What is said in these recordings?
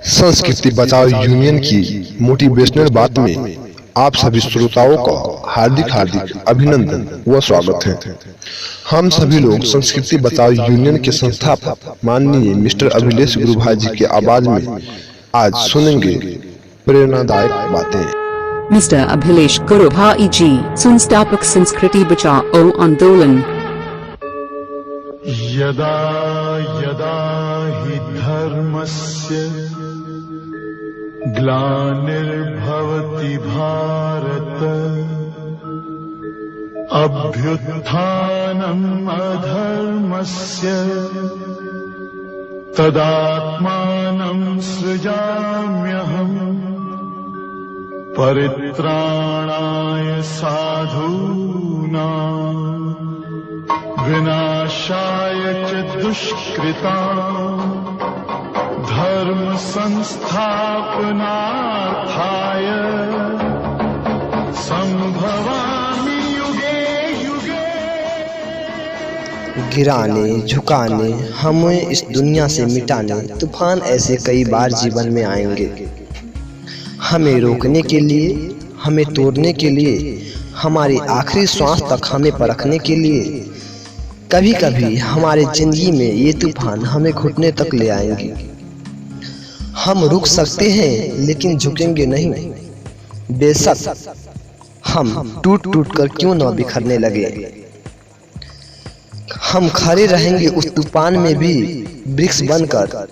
संस्कृति बचाओ यूनियन की मोटिवेशनल बात में आप सभी श्रोताओं का हार्दिक अभिनंदन व स्वागत है। हम सभी लोग संस्कृति बचाओ यूनियन के संस्थापक माननीय मिस्टर अभिलेष गुरु भाई जी की आवाज में आज सुनेंगे प्रेरणादायक बातें। मिस्टर अभिलेष गुरु भाई जी, संस्थापक संस्कृति बचाओ आंदोलन। यदा यदा हि धर्मस्य ग्लानिर्भवति भारत अभ्युत्थानम् अधर्मस्य तदात्मानं सृजाम्यहम् परित्राणाय साधूनां विनाशाय च दुष्कृताम् धर्म संस्थापनार्थाय संभवामि युगे युगे। गिराने झुकाने हमें इस दुनिया से मिटाने तूफान ऐसे कई बार जीवन में आएंगे। हमें रोकने के लिए, हमें तोड़ने के लिए, हमारी आखिरी सांस तक हमें परखने के लिए कभी कभी हमारे जिंदगी में ये तूफान हमें घुटने तक ले आएंगे। हम रुक सकते हैं लेकिन झुकेंगे नहीं। बेशक हम टूट टूट कर क्यों न बिखरने लगे, हम खड़े रहेंगे उस तूफान में भी वृक्ष बनकर।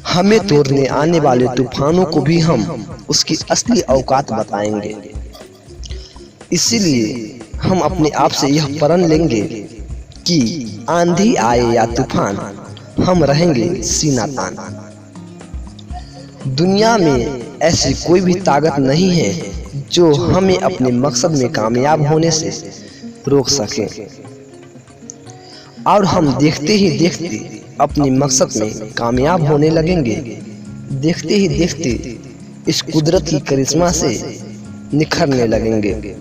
हमें तोड़ने आने वाले तूफानों को भी हम उसकी असली औकात बताएंगे। इसीलिए हम अपने आप से यह प्रण लेंगे कि आंधी आए या तूफान, हम रहेंगे सीना तान। दुनिया में ऐसी कोई भी ताकत नहीं है जो हमें अपने मकसद में कामयाब होने से रोक सके, और हम देखते ही देखते अपने मकसद में कामयाब होने लगेंगे। देखते ही देखते इस कुदरत की करिश्मा से निखरने लगेंगे।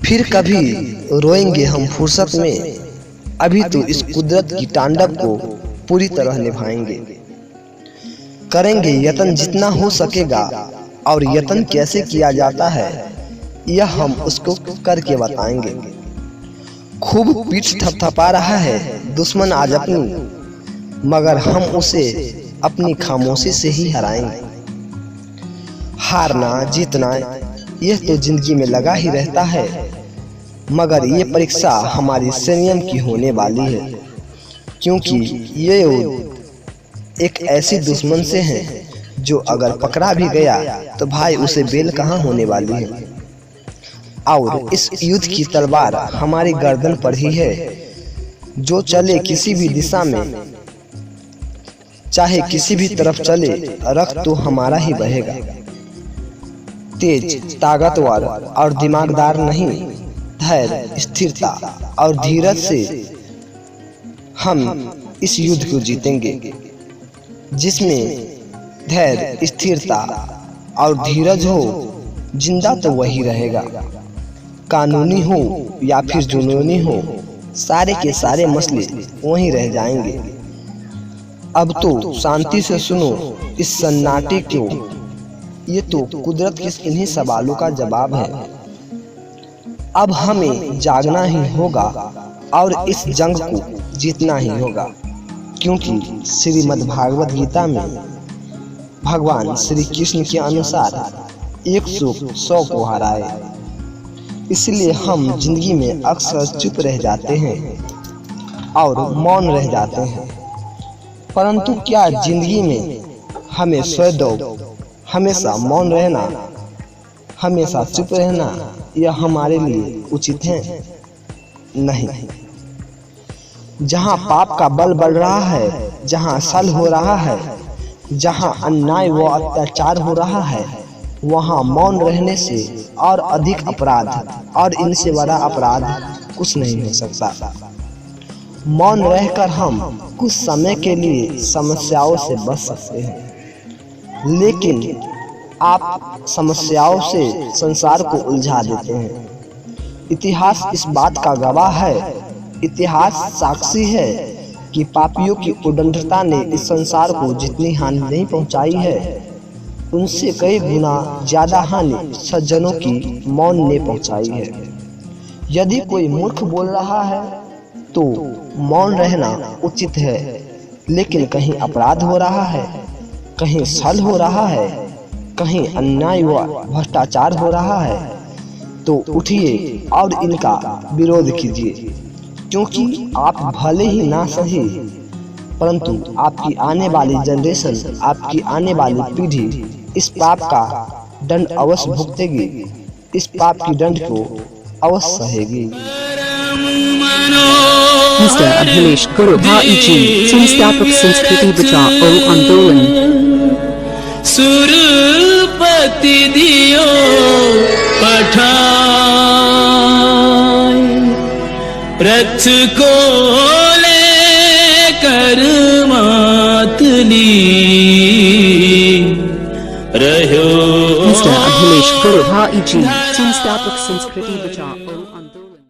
फिर कभी रोएंगे हम फुर्सत में, अभी तो इस कुदरत की तांडव को पूरी तरह निभाएंगे। करेंगे यत्न जितना हो सकेगा, और यत्न कैसे किया जाता है यह हम उसको करके बताएंगे। खूब पीठ थपथपा रहा है दुश्मन आज अपनी, मगर हम उसे अपनी खामोशी से ही हराएंगे। हारना जीतना यह तो जिंदगी में लगा ही रहता है, मगर ये परीक्षा हमारी संयम की होने वाली है, क्योंकि ये एक ऐसी दुश्मन से है जो अगर पकड़ा भी गया तो भाई उसे बेल कहाँ होने वाली है। और इस युद्ध की तलवार हमारी गर्दन पर ही है। जो चले किसी भी दिशा में, चाहे किसी भी तरफ चले, रक्त तो हमारा ही बहेगा। तेज, ताकतवर और दिमागदार नहीं, धैर्य, स्थिरता और धीरज से हम इस युद्ध को जीतेंगे। जिसमें धैर्य, स्थिरता और धीरज हो, जिंदा तो वही रहेगा। कानूनी हो या फिर जुनूनी हो, सारे के सारे मसले वहीं रह जाएंगे। अब तो शांति से सुनो इस सन्नाटे को, ये तो कुदरत के इन्हीं सवालों का जवाब है। अब हमें जागना ही होगा और इस जंग को जीतना ही होगा, क्योंकि श्रीमद् भागवत गीता में भगवान श्री कृष्ण के अनुसार 100 को हराए। इसलिए हम जिंदगी में अक्सर चुप रह जाते हैं और मौन रह जाते हैं, परंतु क्या जिंदगी में हमें सदैव हमेशा मौन रहना, हमेशा चुप रहना यह हमारे लिए उचित है? नहीं। जहाँ पाप का बल बढ़ रहा है, जहाँ छल हो रहा है, जहाँ अन्याय व अत्याचार हो रहा है, वहाँ मौन रहने से और अधिक अपराध और इनसे बड़ा अपराध कुछ नहीं हो सकता। मौन रहकर हम कुछ समय के लिए समस्याओं से बच सकते हैं, लेकिन आप समस्याओं से संसार को उलझा देते हैं। इतिहास इस बात का गवाह है, इतिहास साक्षी है कि पापियों की उद्दंडता ने इस संसार को जितनी हानि नहीं पहुंचाई है, उनसे कई गुना ज्यादा हानि सज्जनों की मौन ने पहुंचाई है। यदि कोई मूर्ख बोल रहा है तो मौन रहना उचित है, लेकिन कहीं अपराध हो रहा है, कहीं छल हो रहा है, कहीं अन्याय व भ्रष्टाचार हो रहा है, तो उठिए और इनका विरोध कीजिए, क्योंकि आप भले ही ना सही, परंतु आपकी आने वाली जनरेशन, आपकी आने वाली पीढ़ी इस पाप का दंड अवश्य भुगतेगी, इस पाप की दंड को अवश्य सहेगी। Mr. Abhilesh Guru Bhai Ji, संस्थापक संस्कृति बचाओ आंदोलन। सुरपति दियो पठाय, रथ को लेकर मातली रहो। Mr. Abhilesh Guru Bhai Ji, संस्थापक संस्कृति बचाओ आंदोलन।